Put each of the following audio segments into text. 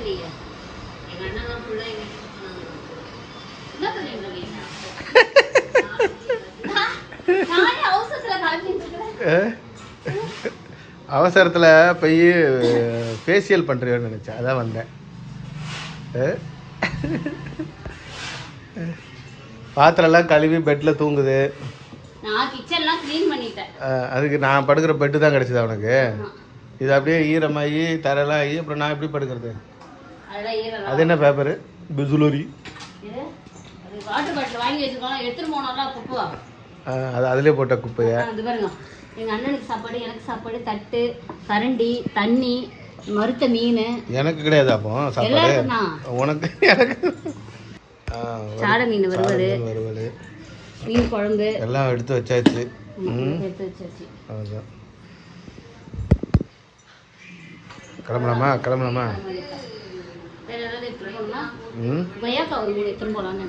இல்லையே எங்க அண்ணன் ஃபுல்லா என்ன பண்ணிட்டு அவசரத்தில் போய் ஃபேஷியல் பண்ணுறியோன்னு நினச்சேன், அதான் வந்தேன். பாத்திரம்லாம் கழுவி பெட்டில் தூங்குது. அதுக்கு நான் படுக்கிற பெட்டு தான் கிடச்சிது அவனுக்கு. இது அப்படியே ஈரமாகி தரெல்லாம் ஆகி அப்புறம் நான் எப்படி படுக்கிறது? அது என்ன பேப்பரு? பிசுலரி. அது அதிலே போட்ட குப்பையா? எங்கள் அண்ணனுக்கு சாப்பாடு, எனக்கு சாப்பாடு, தட்டு, கரண்டி, தண்ணி, மறுத்த மீன். எனக்கு கிடையாது அப்போ சாப்பாடு, உனக்கு எனக்கு. சாடை மீன் வறுவல், மீன் குழம்பு எல்லாம் எடுத்து வச்சாச்சு. அதுதான். கிளம்பலாமா? கிளம்பலாமா? கொய்யாக்கா ஒரு 3 எடுத்துன்னு போகலான்னு.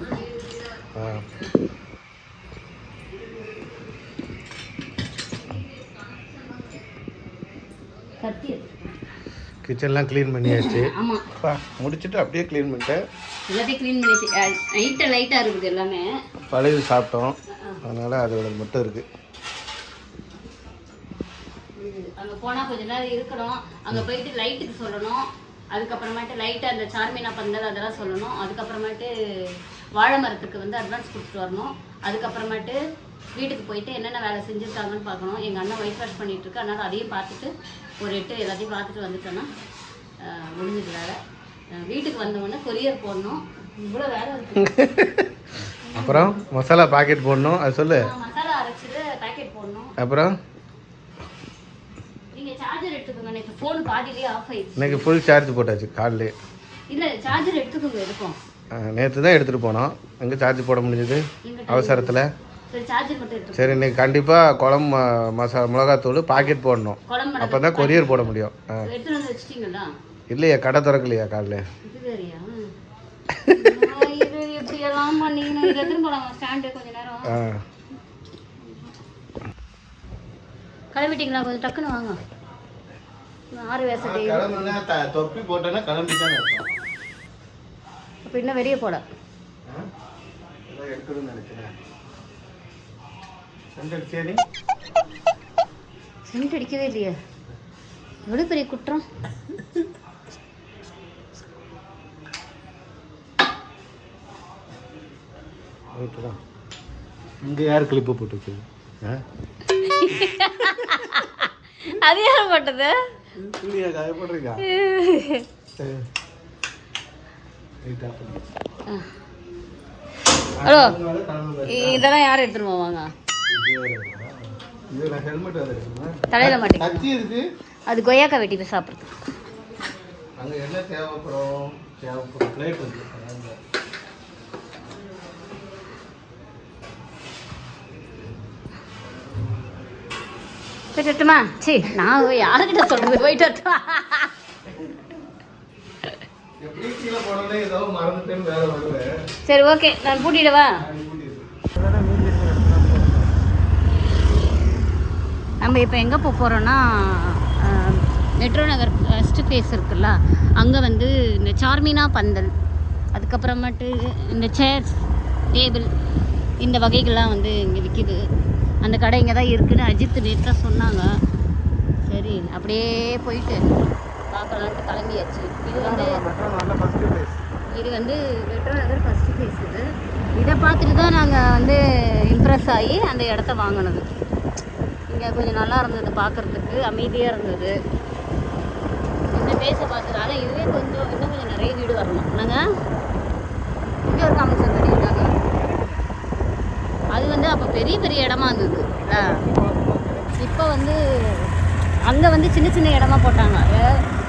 கிச்சன்லாம் க்ளீன் பண்ணியாச்சு. முடிச்சுட்டு அப்படியே க்ளீன் பண்ணிட்டேன். எல்லாத்தையும் க்ளீன் பண்ணியாச்சு. லைட்டாக இருக்குது எல்லாமே. பழைய சாப்பிட்டோம், அதனால் அதோட மட்டும் இருக்குது. அங்கே போனால் கொஞ்ச நேரம் இருக்கணும். அங்கே போயிட்டு லைட்டுக்கு சொல்லணும். அதுக்கப்புறமேட்டு லைட்டாக அந்த சார்மினா பந்தல் அதெல்லாம் சொல்லணும். அதுக்கப்புறமேட்டு வாழை மரத்துக்கு வந்து அட்வான்ஸ் கொடுத்துட்டு வரணும். அதுக்கப்புறமேட்டு வீட்டுக்கு போயிட்டு என்னென்ன வேலை செஞ்சுருக்காங்கன்னு பார்க்கணும். எங்கள் அண்ணன் ஒயிட் வாஷ் பண்ணிகிட்ருக்கு, அதனால் அதையும் பார்த்துட்டு ஒரு 8 எல்லாத்தையும் பார்த்துட்டு வந்துட்டோன்னா முடிஞ்சது வேலை. வீட்டுக்கு வந்தோடனே கொரியர் போடணும். இவ்வளோ வேலை இருக்குது. அப்புறம் மசாலா பாக்கெட் போடணும், அது சொல்லு. மசாலா அரைச்சிட்டு பாக்கெட் போடணும். அப்புறம் நீங்கள் சார்ஜர் எடுத்துக்கோங்க. எனக்கு ஃபோன் பாதியிலே ஆஃப் ஆயிடுச்சு. இன்னைக்கு ஃபுல் சார்ஜ் போட்டாச்சு காலையிலே. இல்லை சார்ஜர் எடுத்துக்கோங்க. எடுப்போம். நேற்று தான் எடுத்துகிட்டு போனோம். எங்கே சார்ஜ் போட முடிஞ்சது அவசரத்தில்? சரி, இன்னைக்கு கண்டிப்பாக குழம்பு மிளகாத்தூள் பாக்கெட் போடணும். அப்போ தான் கொரியர் போட முடியும். இல்லையா, கடை திறக்கலையா காலைல? கிளம்பிட்டீங்களா? கொஞ்சம் டக்குன்னு வாங்க. தொப்பி போட்டேன்னா கிளம்பிட்டானே. அப்போ இன்னும் வெளியே போட எடுக்கணும்னு நினைக்கிறேன். சென்ட் அடிக்கவே இல்லையா? எவ்வளோ பெரிய குற்றம். இங்கே யார் கிளிப்பு போட்டு? அது யார் போட்டது? போடுறீங்க. ஹலோ, இதெல்லாம் யாரும் எடுத்துட்டு போவாங்க? தலையில மாட்டேங்குது. அது கொய்யாக்கா வெட்டி போய் சாப்பிட்றது. அங்கே என்ன தேவைப்படும்? பிளேட் இருக்கு. போயிட்டு வரட்டுமா? சரி, நான் யாருக்கிட்ட சொல்றது? போயிட்டு வரட்டுமா? சரி, ஓகே, நான் கூட்டிடவா? நம்ம இப்போ எங்கே போக போகிறோன்னா, மெட்ரோ நகர் ஃபஸ்ட்டு ஃபேஸ் இருக்குல்ல, அங்கே வந்து இந்த சார்மினா பந்தல், அதுக்கப்புறமேட்டு இந்த சேர்ஸ், டேபிள், இந்த வகைகள்லாம் வந்து இங்கே விற்கிது. அந்த கடை இங்கே தான் இருக்குதுன்னு அஜித் நேற்று சொன்னாங்க. சரி, அப்படியே போயிட்டு பார்க்கலான்ட்டு கிளம்பியாச்சு. இது வந்து மெட்ரோ நகர் ஃபஸ்ட்டு ஃபேஸ். இதை பார்த்துட்டு தான் நாங்கள் வந்து இம்ப்ரெஸ் ஆகி அந்த இடத்த வாங்கினது. இங்கே கொஞ்சம் நல்லா இருந்தது, பார்க்குறதுக்கு அமைதியாக இருந்தது. இந்த பேஸை பார்த்ததால இதுவே கொஞ்சம் இன்னும் கொஞ்சம் நிறைய வீடு வரணும். நாங்கள் இங்கே ஒரு காமிச்சம் கட்டியிருக்காங்க. அது வந்து அப்போ பெரிய பெரிய இடமா இருந்தது. இப்போ வந்து அங்கே வந்து சின்ன சின்ன இடமா போட்டாங்க.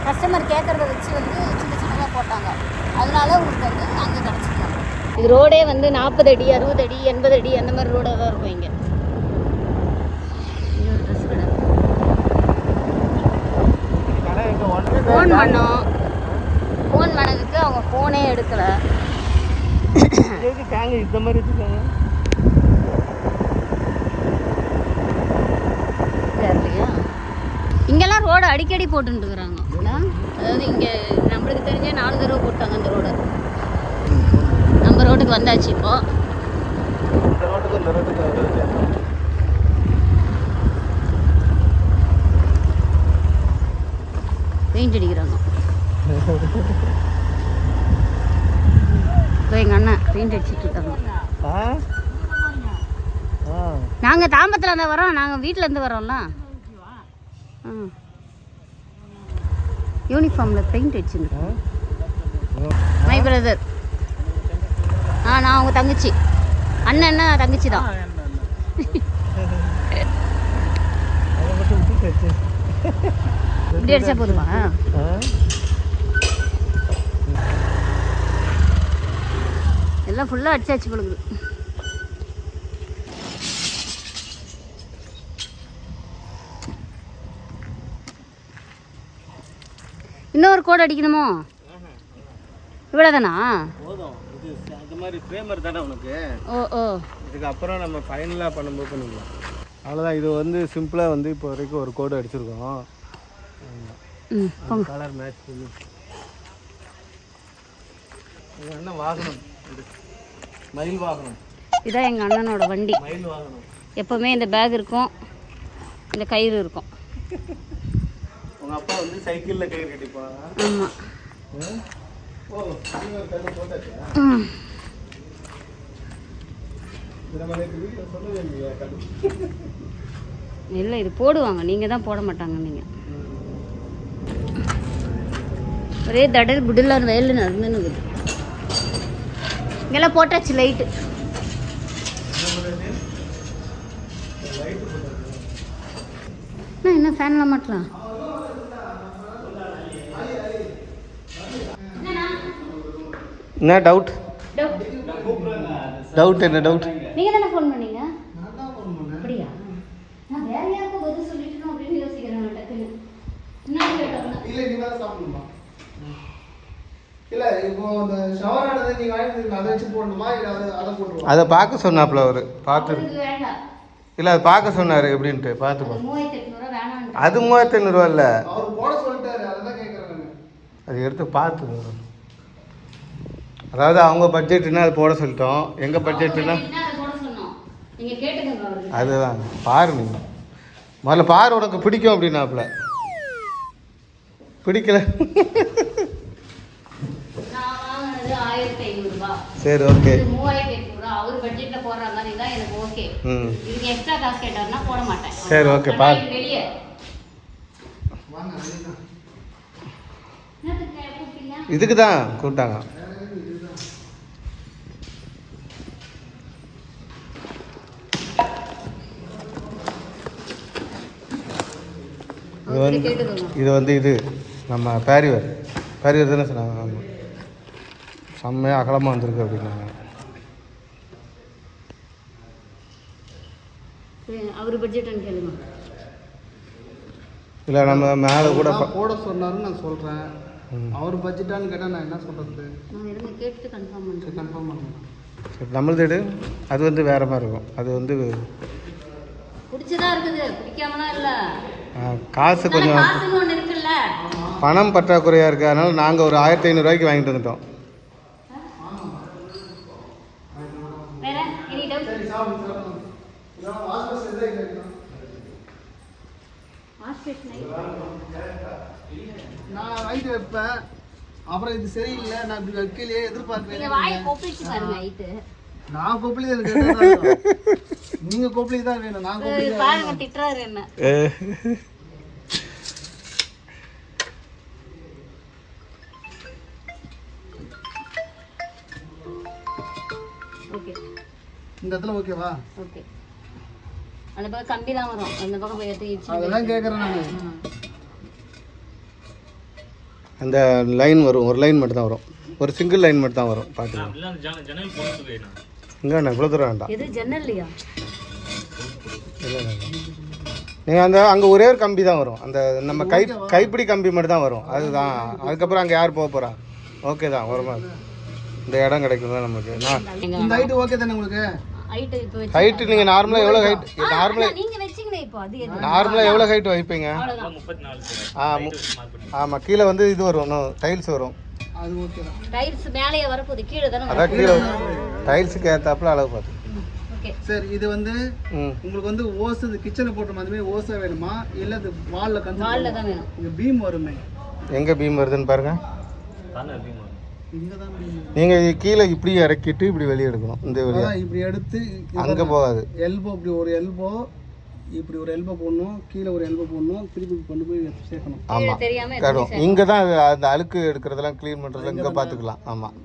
கஸ்டமர் கேட்குறத வச்சு வந்து சின்ன சின்னதாக போட்டாங்க. அதனால உங்களுக்கு வந்து அங்கே கிடச்சிருக்காங்க. இது ரோடே வந்து 40 அடி, 60 அடி, 80 அடி அந்த மாதிரி ரோடாக தான் இருக்கும். இங்கே ஒரு ட்ரெஸ் கடை. ஃபோன் பண்ணோம். ஃபோன் பண்ணதுக்கு அவங்க ஃபோனே எடுக்கலை. இந்த மாதிரி வச்சுருக்காங்க. இங்கெல்லாம் ரோடு அடிக்கடி போட்டுட்டு இருக்கிறாங்க. அதாவது இங்கே நம்மளுக்கு தெரிஞ்சே 4 தடவை போட்டாங்க அந்த ரோடு. நம்ம ரோட்டுக்கு வந்தாச்சு இப்போ. பெயிண்ட் அடிக்கிறாங்க. இப்போ எங்கள் அண்ணன் பெயிண்ட் அடிச்சிட்டு இருக்காங்க. நாங்கள் தாம்பரத்தில் இருந்து வரோம். நாங்கள் வீட்டில் இருந்து வரோம்ல. யூனிஃபார்மில் பெயிண்ட் அடிச்சுருக்கோம். My brother. நான் அவங்க தங்கச்சி. அண்ணன்னா தங்கச்சி தான். இப்படி அடிச்சா போதுமா? எல்லாம் ஃபுல்லாக அடிச்சாச்சு பொழுது. இன்னொரு கோடு அடிக்கணுமோ? இவ்வளோதானா? அது மாதிரி ஃப்ரேமர் தானே உனக்கு. ஓ. இதுக்கு அப்புறம் நம்ம ஃபைனலாக பண்ணும்போது பண்ணிக்கலாம். அவ்வளோதான். இது வந்து சிம்பிளாக வந்து இப்போ வரைக்கும் ஒரு கோடு அடிச்சிருக்கோம். கலர் மேட்ச் பண்ணி என்ன வாகனம்? மயில் வாகனம். இதான் எங்கள் அண்ணனோட வண்டி. மயில் வாகனம். எப்போவுமே இந்த பேக் இருக்கும், இந்த கயிறு இருக்கும். உங்கள் அப்பா வந்து சைக்கிளில் கயிறு கட்டிப்பான். ஆமாம். இல்லை, இது போடுவாங்க. நீங்கள் தான் போட மாட்டாங்க. நீங்கள் ஒரே தடல் புடலான வயலில் நடந்துன்னு. இங்கெல்லாம் போட்டாச்சு லைட்டு. என்ன ஃபேன்லாம் மாட்டலாம்? என்ன டவுட்? டவுட் என்ன டவுட்? நீங்கள் தானே ஃபோன் பண்ணீங்க? அப்படியா? நான் வேற யாருக்கும் பதில் சொல்லிட்டோம் அப்படின்னு யோசிக்கிறேன். டக்குன்னு இல்லை, நீ தான் சாப்பிடணுமா? இல்லை, இப்போ அந்த ஷவர் ஆனது நீங்கள் வாங்கி அதை வச்சு போடணுமா? இல்லை அதை போட்டுருவோம். அதை பார்க்க சொன்னாப்புல அவர். பார்த்து வேண்டாம். இல்லை, அது பார்க்க சொன்னார் எப்படின்ட்டு பார்த்துக்கோ. 3800 வேணாம். அது 3500 இல்லை. அவர் போட சொல்லிட்டாரு, அதான் கேட்குறேன். அது எடுத்து பார்த்து. அதாவது அவங்க பட்ஜெட்னா அது போட சொல்லிட்டோம். எங்கள் பட்ஜெட்னா அதுதான். பாரு நீ முதல்ல பாரு, உனக்கு பிடிக்கும் அப்படின்னாப்புல. பிடிக்கல. சரி, ஓகே. சரி, ஓகே. பாரு. இதுக்கு தான் கூப்பிட்டாங்க. இது வந்து இது நம்ம பேரிவர் தானே சொன்னாங்க. ஆமாம், செம்மையாக அகலமாக வந்திருக்கு அப்படின்னாங்க. அவர் பட்ஜெட்னு கேளுங்க. இல்லை, நம்ம மேலே கூட போட சொன்னாருன்னு நான் சொல்கிறேன். அவர் பட்ஜெட்டான்னு கேட்டால் நான் என்ன சொல்கிறது? நான் கேட்டு கன்ஃபார்ம் பண்ணுறேன். சரி, நம்மளது எடு. அது வந்து வேறு மாதிரி இருக்கும். அது வந்து பிடிச்சதா இருக்குது, பிடிக்காமலாம் இல்லை. காசு கொஞ்சம் பணம் பற்றாக்குறையாக இருக்குது. அதனால் நாங்கள் ஒரு 1500 ரூபாய்க்கு வாங்கிட்டு வந்துட்டோம். நான் வாங்கிட்டு வைப்பேன். அப்புறம் இது சரியில்லை, நான் இப்படி வைக்கலையே எதிர்பார்ப்பேன். நான் கொப்பளி தான் கேட்டேன். நீங்க கொப்பளி தான் வேணும். நான் கொப்பளி திட்டுறாரு என்ன. ஓகே, இந்த இடத்துல ஓகேவா? ஓகே. அந்த பக்கம் கம்பி தான் வரும். அந்த பக்கம் போய் எடுத்து அதெல்லாம் கேட்குறேன் நான். அந்த லைன் வரும், ஒரு லைன் மட்டும் தான் வரும். ஒரு சிங்கிள் லைன் மட்டும் தான் வரும். பார்த்துக்கலாம். இங்கே இவ்வளோ தூரம் வேண்டாம். எது ஜன்னல்லையா? இல்லை, நீங்கள் அந்த அங்கே ஒரே ஒரு கம்பி தான் வரும். அந்த நம்ம கைப்பிடி கம்பி மட்டும் தான் வரும். அதுதான். அதுக்கப்புறம் அங்கே யார் போக போகிறா? ஓகே தான், வருமா? இந்த இடம் கிடைக்கும் தான் நமக்கு. இந்த ஹைட் ஓகே தானே உங்களுக்கு? ஹைட் இப்போ வெச்சு ஹைட் நீங்கள் நார்மலாக எவ்வளோ ஹைட் நீங்க வெச்சீங்கனே இப்போ அது எது நார்மலாக எவ்வளோ ஹைட் வைப்பீங்க? அவ்வளவுதான் 34 ஆமாம் கீழே வந்து இது வரும் டைல்ஸ் வரும். அது ஓகே தான். டைல்ஸ் மேலேயே வரப்போகுது கீழே தானே அதான் கீழே டைல்ஸுக்கு ஏற்றாப்புல அளவு பார்த்து. ஓகே சரி இது வந்து ம் உங்களுக்கு வந்து ஓஸ் இது கிச்சனில் போட்ட மாதிரி ஓஸா வேணுமா இல்லை இது வாலில் வால்ல தான் வேணும். இங்கே பீம் வருமே எங்கே பீம் வருதுன்னு பாருங்கள். இங்கே தான் பீம் நீங்கள் கீழே இப்படி இறக்கிட்டு இப்படி வெளியே எடுக்கணும். இந்த வெளியே இப்படி எடுத்து அங்கே போகாது. எல்போ இப்படி ஒரு எல்போ இப்படி ஒரு எல்போ போடணும், கீழே ஒரு எல்போ போடணும், திருப்பி கொண்டு போய் சேர்க்கணும். ஆமாம் தெரியாம கடும் இங்கே தான் அந்த அழுக்கு எடுக்கிறதெல்லாம் க்ளீன் பண்ணுறதுலாம் இங்கே பார்த்துக்கலாம். ஆமாம்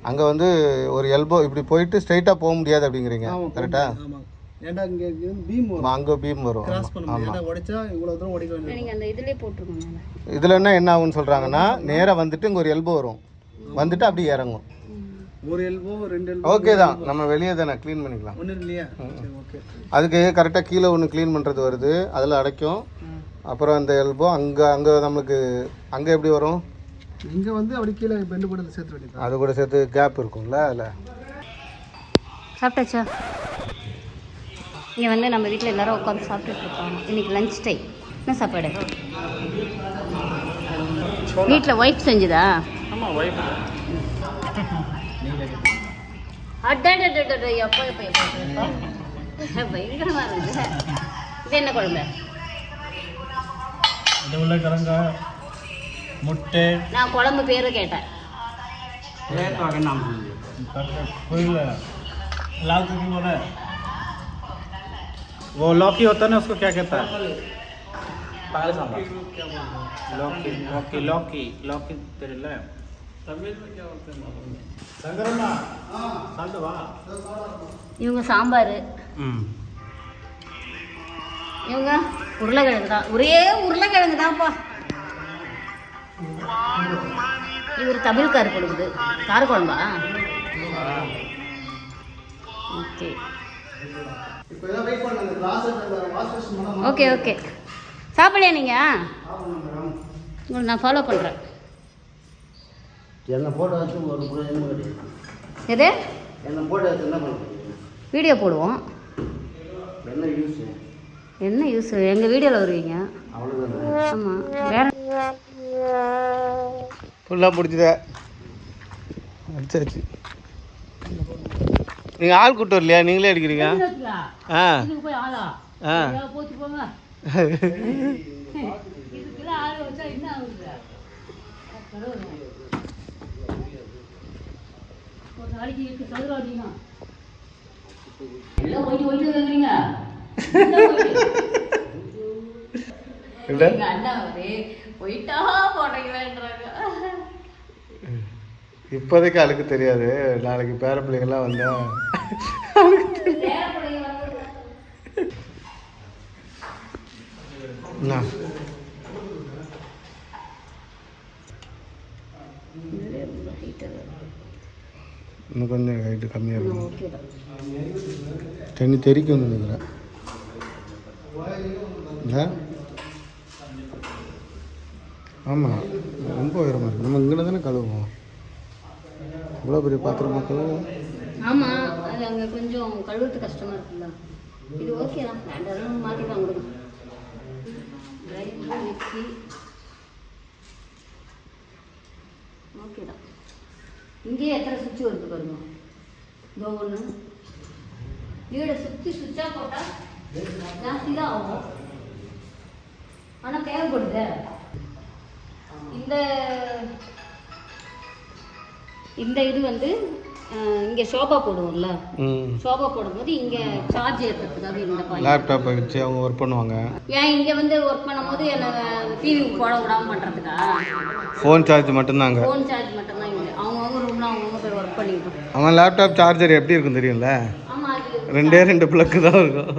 அங்கே வந்து ஒரு எல்போ இப்படி போயிட்டு ஸ்ட்ரைட்டாக போக முடியாது அப்படிங்கிறீங்க கரெக்டா? ஆமாம் ஏன்டா இங்கே பீம் வரும், அங்கே பீம் வரும். கிராஸ் பண்ண முடியாது. ஏன்னா உடைச்சா இவ்வளோ தூரம் உடைக்க வேண்டியது. நீங்க அந்த இதுலயே போட்டுருக்கோங்க. இதில் என்ன ஆகும்னு சொல்கிறாங்கன்னா நேராக வந்துட்டு இங்கே ஒரு எல்போ வரும், வந்துட்டு அப்படியே இறங்கும். ஒரு எல்போ ரெண்டு எல்போ ஓகே தான், நம்ம வெளியே தானே க்ளீன் பண்ணிக்கலாம். ஒன்றும் இல்லையா? சரி ஓகே. அதுக்கு கரெக்டாக கீழே ஒன்று க்ளீன் பண்ணுறது வருது, அதில் அடைக்கும். அப்புறம் அந்த எல்போ அங்கே நம்மளுக்கு அங்கே எப்படி வரும்? இங்கே வந்து அப்படி கீழே பெண்டு போட்டு சேர்த்து வேண்டியது. அது கூட சேர்த்து கேப் இருக்கும்ல அதில். சாப்பிட்டாச்சா? இங்கே வந்து நம்ம வீட்டில் எல்லாரும் உட்காந்து சாப்பிட்டுட்டு இருக்கோம். இன்னைக்கு லஞ்ச் டைம். என்ன சாப்பாடு? வீட்டில் ஒய்ஃப் செஞ்சுதா? ஆமாம் வைஃப் அடடடடட எப்போ எப்போ எப்போ எப்போ பயங்கரமாக இருக்குது. இது என்ன குழம்பு? இது உருளைக்கிழங்கு முட்டை நான் குழம்பு பேரு கேட்டேன். कोई लाल कुकी बोला है वो लौकी होता है ना उसको क्या कहता है लौकी लौकी लौकी लौकी तेरे ले तमिल में क्या बोलते हैं संगरमा साल्टवा இவங்க சாம்பார், இவங்க உருளைக்கிழங்கு தான். ஒரே உருளைக்கிழங்கு தான்ப்பா. இவர் தமிழ்கார் கொடுக்குது. காரக்குழம்பா? ஓகே இப்போ எதாவது வெயிட் பண்ணுங்க. கிளாஸ் வாஷ் மிஷின் பண்ண ஓகே ஓகே. சாப்பிடலையா நீங்கள்? உங்களுக்கு நான் ஃபாலோ பண்ணுறேன். என்ன போட்டோ வச்சு ஒரு பிரயோஜனம் கிடையாது. எது? என்ன போட்டோ வச்சு என்ன பண்ணுறது? வீடியோ போடுவோம். என்ன யூஸ்? என்ன யூஸ்? எங்கள் வீடியோவில் வருவீங்க. அவ்வளோதான். ஆமாம். வேற ஃபுல்லாக பிடிச்சத அடிச்சாச்சு. நீங்கள் ஆள் கூட்டு வரலையா? நீங்களே அடிக்கிறீங்க. ஆ போய் ஆளா ஆ போச்சு போங்க. இதுக்கெல்லாம் ஆள் வச்சா என்ன ஆகுது? ஒரு நாளைக்கு 8 சதுரம் அடிக்கா எல்லாம் ஒயிட்டு ஒயிட்டு வைக்கிறீங்க. எங்கள் அண்ணா வந்து ஒயிட்டா போடுறீங்களான்றாங்க. இப்போதைக்கு அழுக்கு தெரியாது, நாளைக்கு பேர பிள்ளைங்கள்லாம் வந்தா என்ன இன்னும் கொஞ்சம் ஹைட்டு கம்மியாக இருக்கும். தண்ணி தெரிக்கும் நினைக்கிறேன். இல்லை ஆமாம் ரொம்ப உயரமாக இருக்குது. நம்ம இங்கே தானே கழுவுவோம். இவ்வளோ பெரிய பாத்திரமா கழுவுவோம். ஆமாம், அது அங்கே கொஞ்சம் கழுவுறது கஷ்டமாக இருக்குல்ல. இது ஓகே தான், வேண்டாம் மாற்றிக்கலாம் கொடுங்க. மிக்ஸி ஓகே தான். இங்கேயே எத்தனை சுவிட்ச் வருது பாருங்க. இதோ ஒன்று வீடை சுற்றி சுவிட்சாக போட்டால் ஜாஸ்தி தான் ஆகும். ஆனால் தேவைப்படுது. இந்த இது வந்து இங்கே ஷோபா போடுவோம்ல, ஷோபா போடும்போது இங்கே சார்ஜ் ஏற்றுறதுக்காக இந்த பாயிண்ட் லேப்டாப்பை வச்சு அவங்க ஒர்க் பண்ணுவாங்க. ஏன் இங்கே வந்து ஒர்க் பண்ணும்போது என்ன டிவி போட விடாமல் பண்ணுறதுக்கா? ஃபோன் சார்ஜ் மட்டும்தாங்க. ஃபோன் சார்ஜ் மட்டும்தான் இங்கே. அவங்கவுங்க ரூமில் அவங்கவுங்க போய் ஒர்க் பண்ணிக்கிட்டோம். அவன் லேப்டாப் சார்ஜர் எப்படி இருக்கும் தெரியும்ல? ஆமாம், அது 2 பிளக்கு தான் இருக்கும்.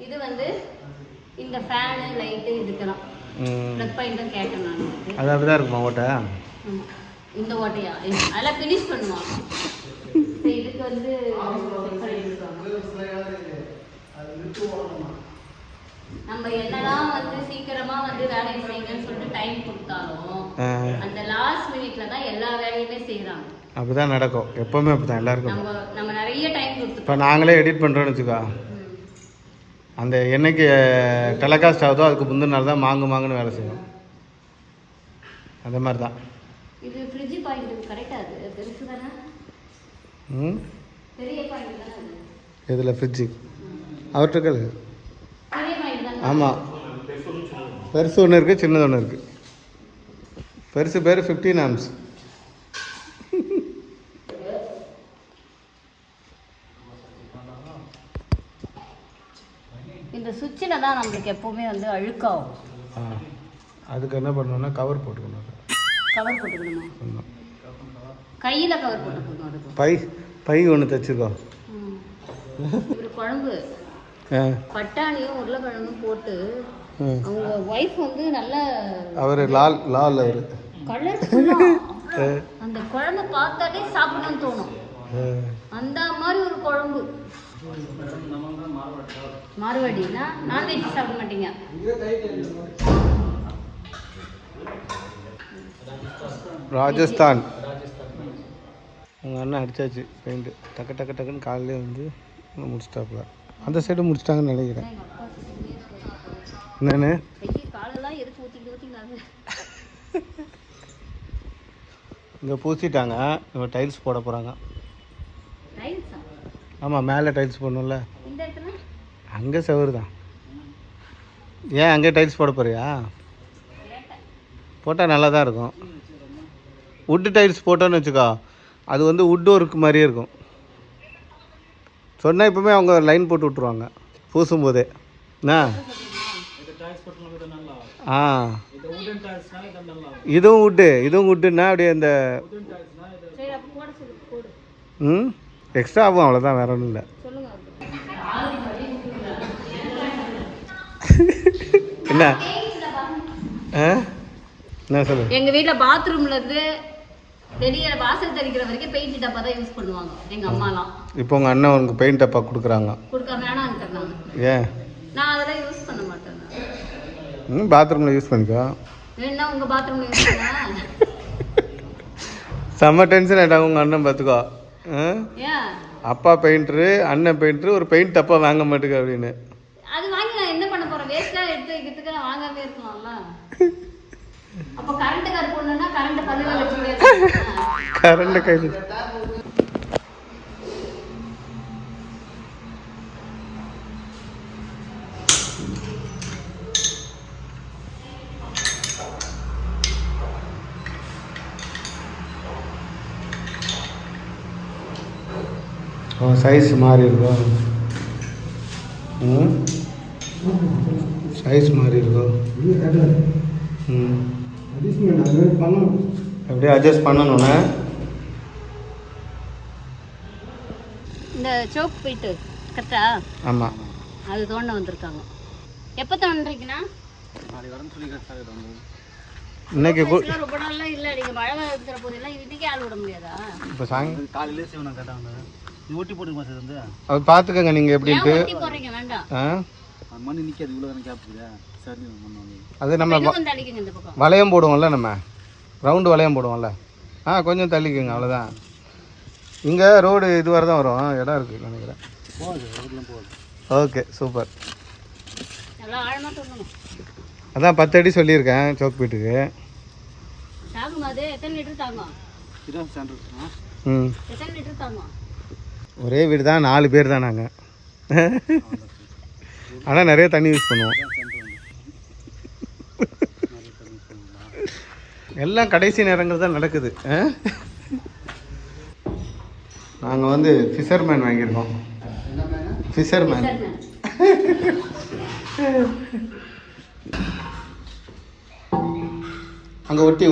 இது வந்து இந்த ஃபேனு லைட்டு இதுக்கெல்லாம் ப்ளக் பாயிண்ட்டும் கேட்டேன் நான். அது அப்படி தான் இருக்குமா ஓட்டை? ஆமாம், இந்த ஓட்டையா அதெல்லாம் ஃபினிஷ் பண்ணுவான். இதுக்கு வந்து நம்ம என்னதான் வந்து சீக்கிரமா வந்து வேலையை செய்யுங்கன்னு சொல்லிட்டு டைம் கொடுத்தாலும் அந்த லாஸ்ட் மினிட்ல தான் எல்லா வேலையுமே செய்யறாங்க. அப்படிதான் நடக்கும் எப்பவுமே. அப்படிதான் எல்லாருக்கும். நம்ம நிறைய நிறைய டைம் கொடுத்து இப்போ நாங்களே எடிட் பண்ணுறோன்னு வச்சுக்கோ, அந்த என்னைக்கு டெலகாஸ்ட் ஆகுதோ அதுக்கு முந்தின நாள் தான் மாங்குன்னு வேலை செய்யும். அந்த மாதிரி தான். இது ஃப்ரிட்ஜ் பாயிண்ட் கரெக்டா அது பெருசு தானே? பெரிய பாயிண்ட் தானே அது? இதில் ஃப்ரிட்ஜு அவர்கிட்ட இருக்காது. பெரிய பாயிண்ட் தானே? ஆமாம், பெருசு ஒன்று இருக்குது, சின்னது ஒன்று இருக்குது. பெருசு பேர் 15 amps. இந்த சுவிட்சில் தான் நம்மளுக்கு எப்போவுமே வந்து அழுக்காகும். அதுக்கு என்ன பண்ணணும்னா கவர் போட்டுக்கணும். கவர் போட்டுக்கணுமா? கையில் கவர் போட்டுக்கணும். அதுக்கு பை ஒன்று தைச்சிருக்கோ. ஒரு குழம்பு பட்டாணியும் உருளைக்கிழங்கும் போட்டு அவங்க ஒய்ஃப் வந்து நல்ல அவர் லால் அவர் கலர்ஃபுல்லாக அந்த குழம்பு பார்த்தாலே சாப்பிடணும்னு தோணும். அந்த மாதிரி ஒரு குழம்பு. மார்வாடினா நான்வெஜ் சாப்பிட மாட்டீங்க? ராஜஸ்தான். உங்கள் அண்ணன் அடித்தாச்சு பெயிண்ட்டு டக்கு டக்குன்னு காலையிலே வந்து முடிச்சிட்டாப்புல. அந்த சைடு முடிச்சிட்டாங்கன்னு நினைக்கிறேன். என்னன்னு காலெல்லாம் எதுக்கு ஊற்றிக்கிட்டு இங்கே பூசிட்டாங்க. இப்போ டைல்ஸ் போட போகிறாங்க. ஆமாம், மேலே டைல்ஸ் போடணும்ல. அங்கே செவரு தான். ஏன் அங்கே டைல்ஸ் போட போறியா? போட்டால் நல்லா தான் இருக்கும். வுட்டு டைல்ஸ் போட்டோன்னு வச்சுக்கோ, அது வந்து வுட் ஒர்க் மாதிரியே இருக்கும். சொன்னால் இப்போவுமே அவங்க லைன் போட்டு விட்ருவாங்க பூசும்போதே. என்ன இதுவும் வுட்டுன்னா அப்படியே இந்த எக்ஸ்ட்ரா ஆகும், அவ்வளோதான், வேற ஒன்றும் இல்லை. என்ன சொல்லு? எங்கள் வீட்டில் பாத்ரூம்ல இருந்து வெளியே வாசல் தெளிக்கிற வரைக்கும் பெயிண்ட் டப்பா தான் யூஸ் பண்ணுவாங்க எங்கள் அம்மாலாம். இப்போ உங்கள் அண்ணன் உனக்கு பெயிண்ட் டப்பா கொடுக்குறாங்க. கொடுக்க வேணாம்ன்றாங்க. ஏன்? நான் அதெல்லாம் யூஸ் பண்ண மாட்டேன். பாத்ரூமில் யூஸ் பண்ணிக்கோ. வேணா உங்கள் பாத்ரூமில் யூஸ் பண்ண. செம்ம டென்ஷன் ஆகிட்டாங்க உங்கள் அண்ணன் பார்த்துக்கோ. ஏன் அப்பா பெயிண்டரு, அண்ணன் பெயிண்டரு, ஒரு பெயிண்ட் டப்பா வாங்க மாட்டேங்க அப்படின்னு. அது வாங்கி நான் என்ன பண்ண போகிறேன்? வேஸ்ட்டாக எடுத்து வைக்கிறதுக்கு நான் வாங்காமே இருக்கலாம்ல. அப்போ கரண்ட் கார் போடணும்னா கரண்ட் பல்லுல வச்சுக்கிட்டே கரண்ட் கையில். சைஸ் மாறி இருக்கும். சைஸ் மாறி இருக்கும். அப்படியே அட்ஜஸ்ட் பண்ணணும்னா இந்த சோப் போயிட்டு கரெக்டா? ஆமாம், அது தோண்ட வந்திருக்காங்க. எப்போ தோன்றீங்கன்னா இன்னைக்கு ரொம்ப நாள்லாம் இல்லை. நீங்கள் மழை இருக்கிற போதெல்லாம் இதுக்கே ஆள் விட முடியாதா? இப்போ சாயங்காலம் காலையிலே செய்யணும் கேட்டாங்க. ஊட்டி போட்டுருமா சார் வந்து அது பார்த்துக்கங்க நீங்கள் எப்படின்ட்டு. ஊட்டி போடுறீங்க வேண்டாம். மண் நிற்காது, இவ்வளோ தானே கேட்பீங்க. சரி மண் அது நம்ம கொஞ்சம் அடிக்குங்க இந்த பக்கம். வளையம் போடுவோம்ல, நம்ம ரவுண்டு வளையம் போடுவோம்ல. கொஞ்சம் தள்ளிக்குங்க, அவ்வளோதான். இங்கே ரோடு இது வரை தான் வரும், இடம் இருக்குது நினைக்கிறேன். Okay, super. நல்லா ஆழமாக தோணணும். அதான் 10 அடி சொல்லியிருக்கேன் சோக் பீட்டுக்கு. தாங்குமா அது? எத்தனை லிட்டர் தாங்கும்? எத்தனை லிட்டர் தாங்கும்? ஒரே வீடு தான், 4 பேர் தான் நாங்கள். ஆனால் நிறைய தண்ணி யூஸ் பண்ணுவோம். எல்லாம் கடைசி நேரங்கள் தான் நடக்குது. நாங்கள் வந்து ஃபிஷர்மேன் வாங்கியிருக்கோம். ஃபிஷர்மேன் அங்கே ஒட்டி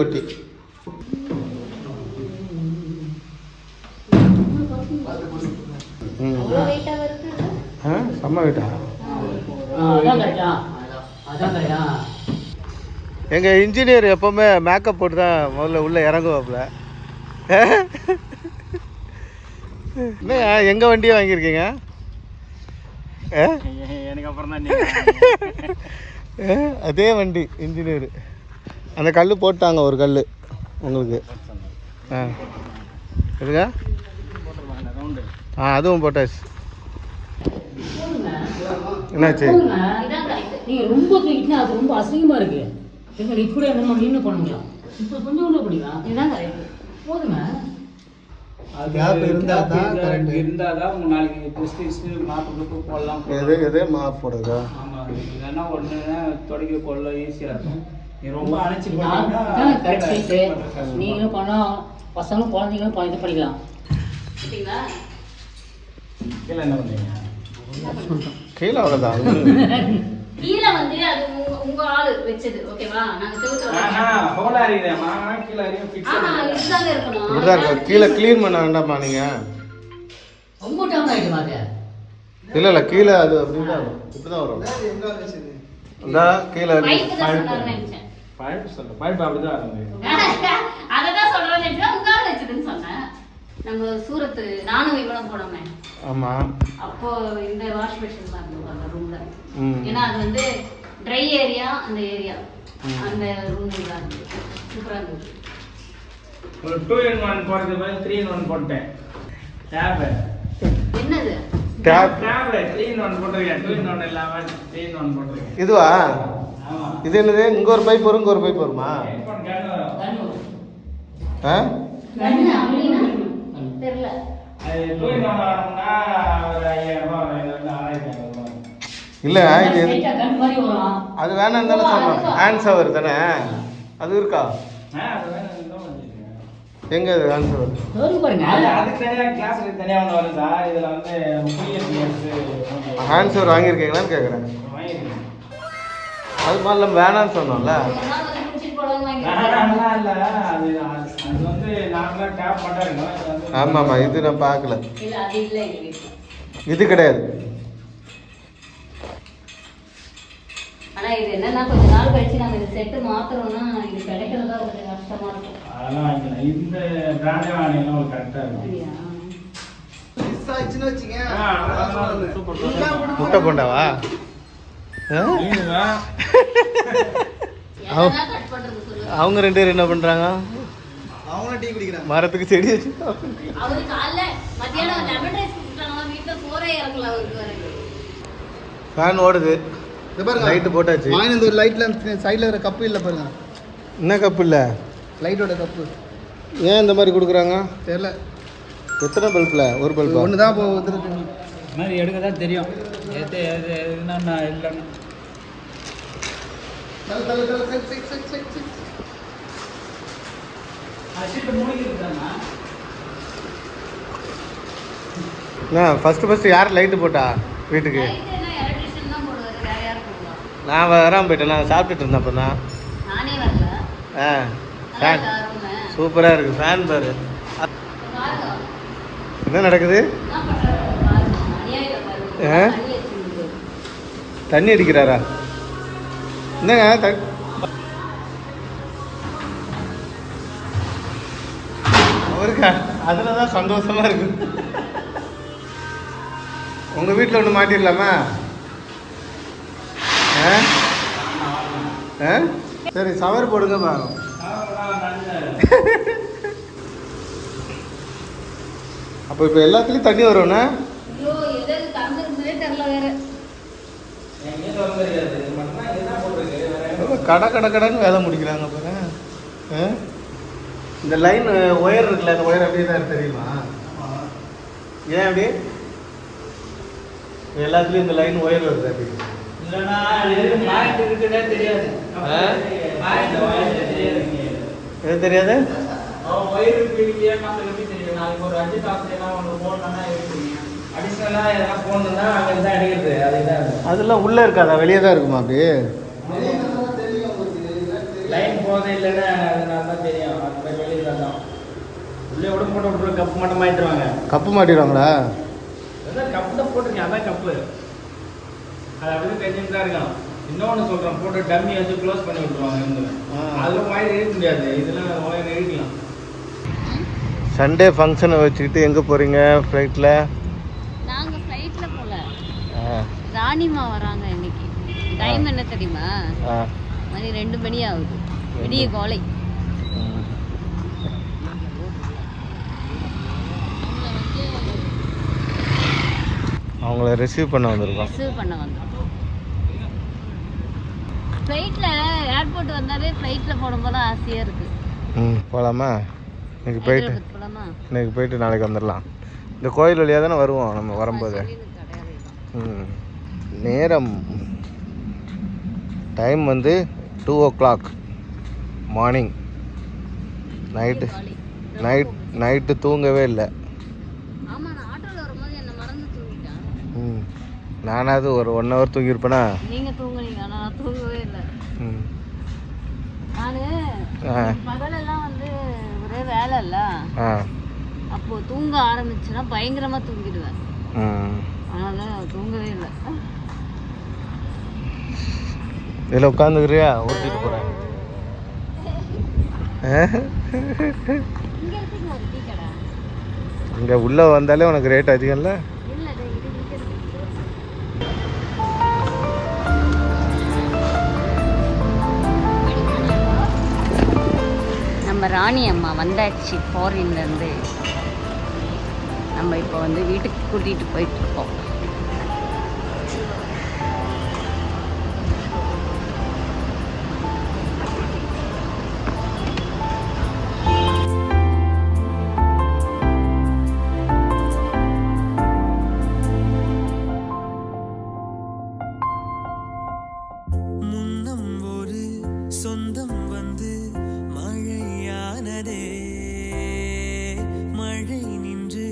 செம்ம வெயிட்டா? எங்கள் இன்ஜினியர் எப்போவுமே மேக்கப் போட்டு தான் முதல்ல உள்ளே இறங்குவாப்புல. என்ன எங்கள் வண்டியை வாங்கியிருக்கீங்க? எனக்கு அப்புறம் தான் அதே வண்டி இன்ஜினியர். அந்த கல் போட்டாங்க, ஒரு கல் உங்களுக்கு. இருக்கா? ரவுண்டு. அதுவும் போட்டாச்சு. என்னாச்சு? நீங்க ரொம்ப தூக்கிட்டா அது ரொம்ப அசிங்கமா இருக்கு. எங்க இப்படி என்ன நின்று பண்ணுங்களா? இப்போ கொஞ்சம் உள்ள பண்ணிக்கலாம். இதுதான் கரெக்ட். போதுங்க. அது கேப் இருந்தால் தான் கரெக்ட். இருந்தால் தான் உங்கள் நாளைக்கு டெஸ்ட் மாப்பு போடலாம். எது மாப் போடுறதா? ஆமாம், இல்லைன்னா ஒன்று தொடக்கி போடலாம், ஈஸியாக இருக்கும். நீ ரொம்ப அணைச்சி நீங்களும் பண்ணலாம், பசங்களும் குழந்தைங்களும் இது பண்ணிக்கலாம். கீழே என்ன பண்ணுறீங்க? கீழே அவ்வளோதான். கீழே வந்து அது உங்க ஆளு வச்சது, ஓகேவா? நாங்க இப்படிதான் இருக்கு. கீழே க்ளீன் பண்ண வேண்டாமா நீங்க? ரொம்ப டவுன் ஆயிட்டு மாதிரி. இல்ல இல்ல, கீழே அது அப்படிதான் வரும். இப்படிதான் வரும். இந்த கீழே பைப் சொல்ல பைப் அப்படிதான் இருக்கும். அததான் சொல்றேன், உங்க ஆளு வச்சதுன்னு சொன்னேன். நம்ம சூரத்து நானும் இவ்வளவு போனோமே. ஆமா. அப்போ இந்த வாஷ் மிஷின் தான் இருந்தது அந்த ரூம்ல. ஏன்னா அது வந்து ட்ரை ஏரியா, அந்த ஏரியா அந்த ரூம் தான் இருந்தது. சூப்பரா இருந்தது. ஒரு 2-in-1 போறது மாதிரி 3-in-1 போட்டேன். டேப் என்னது? டேப் 3-in-1 போட்டுருக்கேன். 2-in-1 இல்லாம 3-in-1 போட்டுருக்கேன். இதுவா? ஆமா. இது என்னது? இங்க ஒரு பைப் வரும், இங்க ஒரு பைப் வருமா? ஆ? தெரியல. அது 2-in-1 வாங்கணும்னா ஒரு 5000 ரூபாய் வரும். இது வந்து 6500 ரூபாய். இல்ல இது கன் மாதிரி வரும். அது வேணாம் தானே சொன்னோம். ஹேண்ட் ஷவர் தானே அது இருக்கா? அது வேணும் தான் வச்சிருக்கேன். எங்க அது ஹேண்ட் ஷவர்? தோறு பாருங்க. அதுக்கு தனியா கிளாஸ்ல தனியா ஒன்று வரும் சார். இதுல வந்து புதிய ஹேண்ட் ஷவர் வாங்கியிருக்கீங்களான்னு கேட்குறேன். வாங்கிருக்கேன். அது மாதிரி நம்ம வேணாம்னு சொன்னோம்ல. அது வந்து நார்மலா டேப் மட்டும் இருக்கும். ஆமாம்மா, இது நான் பார்க்கல. இல்ல அது இல்ல இங்க. இது கிடையாது. ஆனா இது என்னன்னா கொஞ்ச நாள் கழிச்சு நம்ம இந்த செட் மாத்துறோம்னா இது கிடைக்கிறதா கொஞ்சம் கஷ்டமா இருக்கும். அதெல்லாம் வாங்கிக்கலாம். இந்த பிராண்டே வாங்கினா ஒரு கரெக்டா இருக்கும். மிஸ் ஆயிடுச்சுன்னு வச்சுங்க. முட்டை போண்டாவா? கட் பண்றது சொல்லு. அவங்க 2 பேரும் என்ன பண்றாங்க? அவங்க டீ குடிக்கிறாங்க. மரத்துக்கு செடி வச்சு. அவரு காலைல மத்தியானம் லெமன் ரைஸ் குடிச்சாங்க. வீட்டுல சோறே இறக்கல அவருக்கு வரைக்கும். ஃபேன் ஓடுது. இது பாருங்க, லைட் போட்டாச்சு. வாங்க இந்த லைட்ல சைடுல இருக்கிற கப்பு இல்ல பாருங்க. என்ன கப்பு இல்ல? லைட்டோட கப்பு. ஏன் இந்த மாதிரி கொடுக்குறாங்க தெரியல. எத்தனை பல்ப்ல? ஒரு பல்ப் ஒன்று தான் வந்துருக்கு. இந்த மாதிரி எடுக்க தான் தெரியும். எது எது என்னன்னா இல்லைன்னு ஃபர்ஸ்ட் யார் லைட்டு போட்டா வீட்டுக்கு? நான் வராமல் போயிட்டேன். நான் சாப்பிட்டுட்டு இருந்தேன் அப்போ தான். நானே வரல. ஃபேன் சூப்பராக இருக்குது. ஃபேன் பாரு. என்ன நடக்குது? தண்ணி அடிக்கிறாரா? என்னங்க அவருக்கா? அதில் தான் சந்தோஷமா இருக்கு. உங்கள் வீட்டில் ஒன்று மாட்டிடலாமா? சரி, சவர் போடுங்க பாரு. அப்போ இப்போ எல்லாத்துலேயும் தண்ணி வரும்ண்ணா? கடை கடை கடைன்னு வேலை முடிக்கிறாங்க பாரு. இந்த லைன் ஒயர் இருக்குல்ல, அந்த ஒயர் அப்படியே தான் தெரியுமா? ஏன் அப்படி எல்லாத்துலேயும் இந்த லைன் ஒயர் வருது அப்படி? எது தெரியாது? அதெல்லாம் உள்ள இருக்காதா? வெளியே தான் இருக்குமா? அப்படி லைன் போதே இல்லைன்னா அதனால தான் தெரியும். அந்த மாதிரி வெளியே தான் உள்ளே உடம்பு போட்டு விட்டுரு. கப்பு மட்டும் மாட்டிடுவாங்க. கப்பு மாட்டிடுவாங்களா? அதான் கப்பு தான் போட்டிருக்கேன். அதான் கப்பு. அது அப்படியே தெரிஞ்சுட்டு தான் இருக்கான். இன்னொன்று சொல்கிறேன், போட்டு டம்மி வச்சு க்ளோஸ் பண்ணி விட்டுருவாங்க. இருந்து அதில் ஒயர் இழுக்க முடியாது. இதெல்லாம் ஒயர் இழுக்கலாம். சண்டே ஃபங்க்ஷனை வச்சுக்கிட்டு எங்கே போகிறீங்க ஃப்ளைட்டில்? நாங்கள் ஃப்ளைட்டில் போகல. ராணிமா வராங்க இன்னைக்கு. டைம் என்ன தெரியுமா? மணி 2 மணி ஆகுது. விடிய கோலை. உங்களை ரிசீவ் பண்ண வந்திருக்கோம். ரிசீவ் பண்ண வந்தோம். ஃப்ளைட்டில் ஏர்போர்ட் வந்தாலே ஃப்ளைட்டில் போடும்போது ஆசையாக இருக்குது. போகலாமா? இன்னைக்கு போயிட்டு போகலாமா? இன்னைக்கு போயிட்டு நாளைக்கு வந்துடலாம். இந்த கோயில் வழியாக தானே வருவோம் நம்ம வரும்போது. நேரம் டைம் வந்து 2 o'clock மார்னிங். நைட்டு தூங்கவே இல்லை. ஆமாம், நான் ஆட்டோவில் வரும்போது என்னை மறந்து தூங்கிட்டேன். நானாவது ஒரு 1 hour தூங்கியிருப்பேனா? நீங்கள் தூங்குனீங்க, ஆனால் நான் தூங்கவே இல்லை. நான் பகலெல்லாம் வந்து ஒரே வேலை இல்லை, அப்போது தூங்க ஆரம்பிச்சுன்னா பயங்கரமாக தூங்கிடுவேன். அதனால தூங்கவே இல்லை. இதில் உட்காந்துக்கிறியா? ஊற்றிட்டு போகிறேன். இங்கே உள்ளே வந்தாலே உனக்கு ரேட் அதிகம்ல. நம்ம ராணி அம்மா வந்தாச்சு ஃபாரின்லேருந்து. நம்ம இப்போ வந்து வீட்டுக்கு கூட்டிகிட்டு போயிட்டுருக்கோம். சொந்தம் வந்து மழையானதே, மழை நின்று